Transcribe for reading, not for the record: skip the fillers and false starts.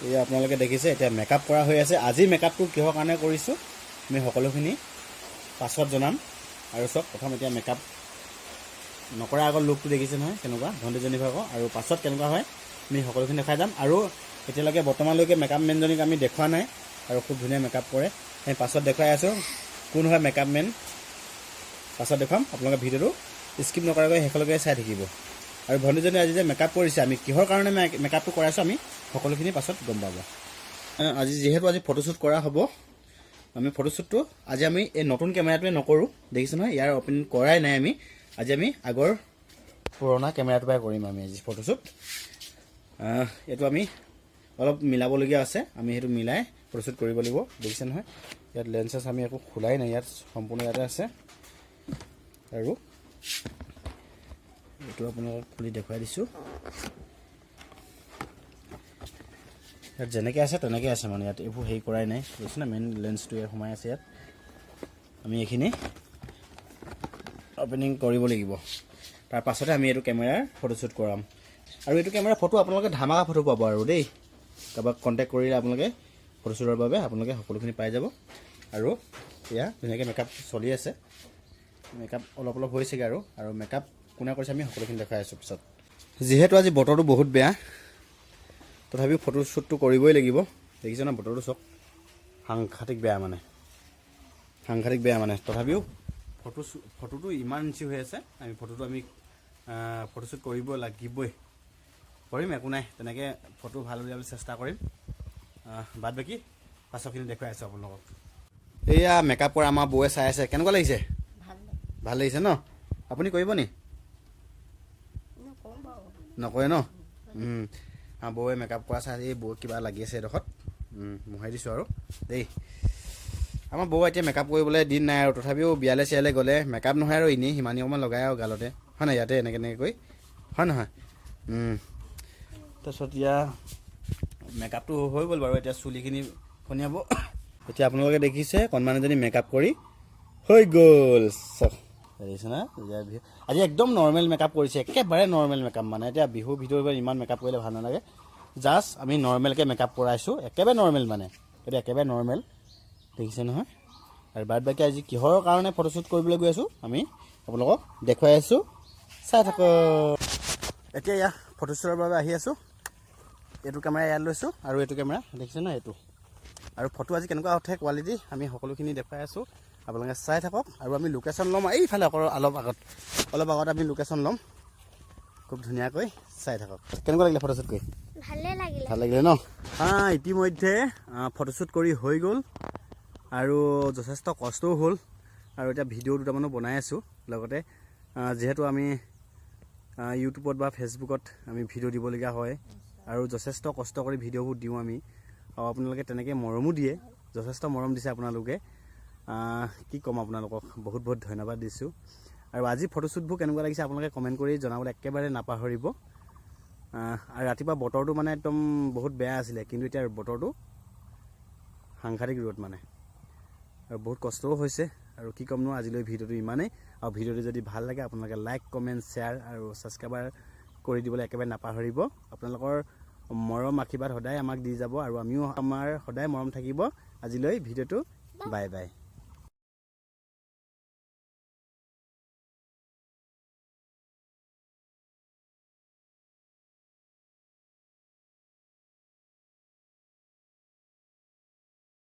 এই আপোনালোকে দেখিছে এতিয়া মেকআপ কৰা হৈ আছে। আজি মেকআপটো কিহৰ কাৰণে কৰিছোঁ আমি সকলোখিনি পাছত জনাম। আৰু চব প্ৰথম এতিয়া মেকআপ নকৰা আগৰ লুকটো দেখিছে নহয় কেনেকুৱা ভণ্টিজনী ভাগৰ, আৰু পাছত কেনেকুৱা হয় আমি সকলোখিনি দেখাই যাম। আৰু এতিয়ালৈকে বৰ্তমানলৈকে মেকআপ মেনজনীক আমি দেখুওৱা নাই, আৰু খুব ধুনীয়া মেকআপ কৰে। আমি পাছত দেখুৱাই আছোঁ কোন হয় মেকআপ মেন, পাছত দেখুৱাম। আপোনালোকে ভিডিঅ'টো স্কিপ নকৰাকৈ শেষলৈকে চাই থাকিব। আৰু ভণ্টিজনী আজি যে মেকআপ কৰিছে, আমি কিহৰ কাৰণে মেকআপটো কৰাইছোঁ আমি সকলোখিনি পাছত গম পাব। যিহেতু আজি ফটোশ্বুট কৰা হ'ব, আমি ফটোশ্বুটটো আজি আমি এই নতুন কেমেৰাটোৱে নকৰোঁ, দেখিছোঁ নহয় ইয়াৰ অপেনিং কৰাই নাই আমি। আজি আমি আগৰ পুৰণা কেমেৰাটোৰ পৰাই কৰিম আমি আজি ফটোশ্বুট। এইটো আমি অলপ মিলাবলগীয়া আছে, আমি সেইটো মিলাই ফটোশ্বুট কৰিব লাগিব। দেখিছে নহয় ইয়াত লেন্সেছ আমি একো খোলাই নাই, ইয়াত সম্পূৰ্ণ ইয়াতে আছে। আৰু এইটো আপোনালোকক খুলি দেখুৱাই দিছোঁ। ইয়াত যেনেকৈ আছে তেনেকৈ আছে, মানে ইয়াত এইবোৰ হেৰি কৰাই নাই, বুজিছে না। মেইন লেন্সটো ইয়াত সোমাই আছে। ইয়াত আমি এইখিনি অপেনিং কৰিব লাগিব, তাৰ পাছতে আমি এইটো কেমেৰাৰ ফটোশ্বুট কৰাম। আৰু এইটো কেমেৰা ফটো আপোনালোকে ধামাকা ফটো পাব আৰু দেই। কাৰোবাক কণ্টেক্ট কৰিলে আপোনালোকে ফটোশ্বুটৰ বাবে আপোনালোকে সকলোখিনি পাই যাব। আৰু এয়া ধুনীয়াকৈ মেকআপ চলি আছে, মেকআপ অলপ অলপ হৈছেগৈ। আৰু মেকআপ কোনে কৰিছে আমি সকলোখিনি দেখাই আছোঁ পিছত। যিহেতু আজি বতৰটো বহুত বেয়া, তথাপিও ফটোশ্বুটটো কৰিবই লাগিব। দেখিছে ন বতৰটো চব সাংঘাতিক বেয়া মানে, তথাপিও ফটোটো ইমাৰ্জেঞ্চি হৈ আছে। আমি ফটোশ্বুট কৰিব লাগিবই, কৰিম, একো নাই। তেনেকৈ ফটো ভাল উলিয়াবলৈ চেষ্টা কৰিম। বাদ বাকী পাছৰখিনি দেখুৱাই আছোঁ আপোনালোকক। এয়া মেকআপ কৰা আমাৰ বৌয়ে চাই আছে, কেনেকুৱা লাগিছে? ভাল লাগিছে ন? আপুনি কৰিব নি? নকৰে ন? বৌয়ে মেকআপ কৰা চাই এই বৌ কিবা লাগি আছে এডোখৰত, মোহাৰি দিছোঁ আৰু দেই। আমাৰ বৌ এতিয়া মেকআপ কৰিবলৈ দিন নাই, আৰু তথাপিও বিয়ালৈ চিয়ালৈ গ'লে মেকআপ নহয় আৰু এনেই সিমানি অকণমান লগাই আৰু গালতে, হয় নহয়, ইয়াতে এনেকৈ কৰি, হয় নহয়? তাৰপিছত এতিয়া মেকআপটো হৈ গ'ল বাৰু, এতিয়া চুলিখিনি খনিয়াব। এতিয়া আপোনালোকে দেখিছে কণমান এজনী মেকআপ কৰি হৈ গ'ল চব, দেখিছে না। আজি একদম নৰ্মেল মেকআপ কৰিছে, একেবাৰে নৰ্মেল মেকআপ মানে। এতিয়া বিহু ভিডিঅ'ত ইমান মেকআপ কৰিলে ভাল নালাগে, জাষ্ট আমি নৰ্মেলকৈ মেকআপ কৰাইছোঁ, একেবাৰে নৰ্মেল মানে। এইটো একেবাৰে নৰ্মেল, দেখিছে নহয়। আৰু বাদ বাকী আজি কিহৰ কাৰণে ফটোশ্বুট কৰিবলৈ গৈ আছোঁ আমি আপোনালোকক দেখুৱাই আছোঁ, চাই থাকক। এতিয়া ইয়াত ফটোশ্বুটৰ বাবে আহি আছোঁ। এইটো কেমেৰা ইয়াত লৈছোঁ, আৰু এইটো কেমেৰা দেখিছে ন এইটো। আৰু ফটো আজি কেনেকুৱা উঠে কোৱালিটি আমি সকলোখিনি দেখুৱাই আছোঁ, আপোনালোকে চাই থাকক। আৰু আমি লোকেশ্যন ল'ম এইফালে অলপ আগত আমি লোকেশ্যন ল'ম, খুব ধুনীয়াকৈ চাই থাকক। কেনেকুৱা লাগিলে ফটোশ্বুট কৰি? ভাল লাগিলে ন? ইতিমধ্যে ফটোশ্বুট কৰি হৈ গ'ল, আৰু যথেষ্ট কষ্টও হ'ল। আৰু এতিয়া ভিডিঅ' দুটামানো বনাই আছোঁ লগতে। যিহেতু আমি ইউটিউবত বা ফেচবুকত আমি ভিডিঅ' দিবলগীয়া হয়, আৰু যথেষ্ট কষ্ট কৰি ভিডিঅ'বোৰ দিওঁ আমি। আৰু আপোনালোকে তেনেকৈ মৰমো দিয়ে, যথেষ্ট মৰম দিছে আপোনালোকে। কি ক'ম আপোনালোকক, বহুত বহুত ধন্যবাদ দিছোঁ। আৰু আজি ফটোশ্বুটবোৰ কেনেকুৱা লাগিছে আপোনালোকে কমেণ্ট কৰি জনাবলৈ একেবাৰে নাপাহৰিব। আৰু ৰাতিপুৱা বতৰটো মানে একদম বহুত বেয়া আছিলে, কিন্তু এতিয়া বতৰটো সাংঘাতিক ৰ'দ মানে, আৰু বহুত কষ্টও হৈছে। আৰু কি ক'মনো, আজিলৈ ভিডিঅ'টো ইমানেই। আৰু ভিডিঅ'টো যদি ভাল লাগে আপোনালোকে লাইক, কমেণ্ট, শ্বেয়াৰ আৰু ছাবস্ক্ৰাইবাৰ কৰি দিবলৈ একেবাৰে নাপাহৰিব। আপোনালোকৰ মৰম আশীৰ্বাদ সদায় আমাক দি যাব, আৰু আমিও আমাৰ সদায় মৰম থাকিব। আজিলৈ ভিডিঅ'টো বাই বাই।